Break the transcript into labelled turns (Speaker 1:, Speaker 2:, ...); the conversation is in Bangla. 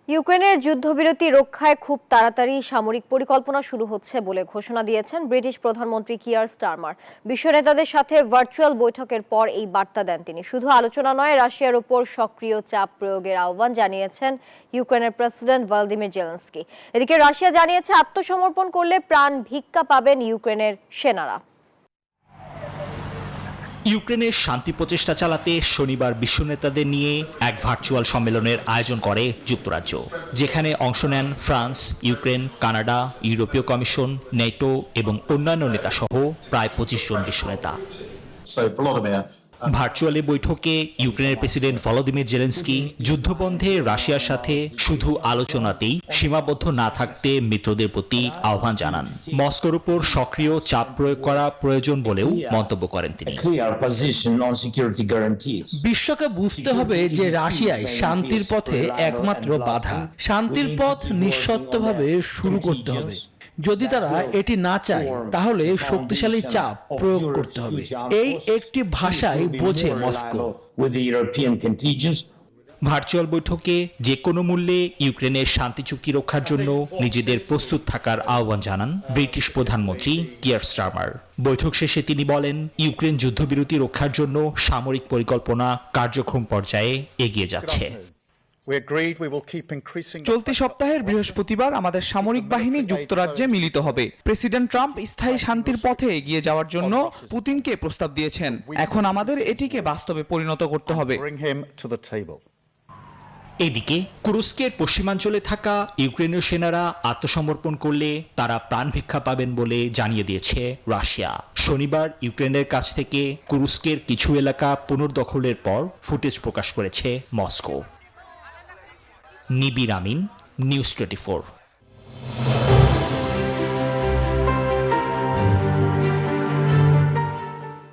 Speaker 1: ইউক্রেনের যুদ্ধবিরতি রক্ষায় খুব তাড়াতাড়ি সামরিক পরিকল্পনা শুরু হচ্ছে বলে ঘোষণা দিয়েছেন ব্রিটিশ প্রধানমন্ত্রী কিয়ার স্টারমার। বিশ্ব নেতাদের সাথে ভার্চুয়াল বৈঠকের পর এই বার্তা দেন তিনি। শুধু আলোচনা নয়, রাশিয়ার উপর সক্রিয় চাপ প্রয়োগের আহ্বান জানিয়েছেন ইউক্রেনের প্রেসিডেন্ট ভলোদিমির জেলেনস্কি। এদিকে রাশিয়া জানিয়েছে আত্মসমর্পণ করলে প্রাণ ভিক্ষা পাবেন ইউক্রেনের সেনারা।
Speaker 2: ইউক্রেনের শান্তি প্রচেষ্টা চালাতে শনিবার বিশ্ব নেতাদের নিয়ে এক ভার্চুয়াল সম্মেলনের আয়োজন করে যুক্তরাজ্য, যেখানে অংশ নেন ফ্রান্স, ইউক্রেন, কানাডা, ইউরোপীয় কমিশন, নেটো এবং অন্যান্য নেতা সহ প্রায় 25 জন বিশ্ব নেতা। ভার্চুয়ালি বৈঠকে ইউক্রেনের প্রেসিডেন্ট ভলোদিমির জেলেনস্কি যুদ্ধবন্ধে রাশিয়ার সাথে শুধু আলোচনাতেই সীমাবদ্ধ না থাকতে মিত্রদের প্রতি আহ্বান জানান। মস্কোর উপর সক্রিয় চাপ প্রয়োগ করা প্রয়োজন বলেও মন্তব্য করেন তিনি।
Speaker 3: বিশ্বকে বুঝতে হবে যে রাশিয়ায় শান্তির পথে একমাত্র বাধা। শান্তির পথ নিঃশর্তভাবে শুরু করতে হবে। যদি তারা এটি না চায়, তাহলে শক্তিশালী চাপ প্রয়োগ করতে হবে। এই একটি ভাষাই বোঝে মস্কো।
Speaker 2: ভার্চুয়াল বৈঠকে যে কোনো মূল্যে ইউক্রেনের শান্তি চুক্তি রক্ষার জন্য নিজেদের প্রস্তুত থাকার আহ্বান জানান ব্রিটিশ প্রধানমন্ত্রী কিয়ার স্টারমার। বৈঠক শেষে তিনি বলেন, ইউক্রেন যুদ্ধবিরতি রক্ষার জন্য সামরিক পরিকল্পনা কার্যক্রম পর্যায়ে এগিয়ে যাচ্ছে।
Speaker 4: চলতি সপ্তাহের বৃহস্পতিবার আমাদের সামরিক বাহিনী যুক্তরাজ্যে মিলিত হবে। প্রেসিডেন্ট ট্রাম্প স্থায়ী শান্তির পথে এগিয়ে যাওয়ার জন্য পুতিনকে প্রস্তাব দিয়েছেন। এখন আমাদের এটিকে বাস্তবে পরিণত করতে হবে।
Speaker 2: এদিকে কুরস্কের পশ্চিমাঞ্চলে থাকা ইউক্রেনীয় সেনারা আত্মসমর্পণ করলে তারা প্রাণ ভিক্ষা পাবেন বলে জানিয়ে দিয়েছে রাশিয়া। শনিবার ইউক্রেনের কাছ থেকে কুরস্কের কিছু এলাকা পুনর্দখলের পর ফুটেজ প্রকাশ করেছে মস্কো। নিবির আমিন, নিউজ 24।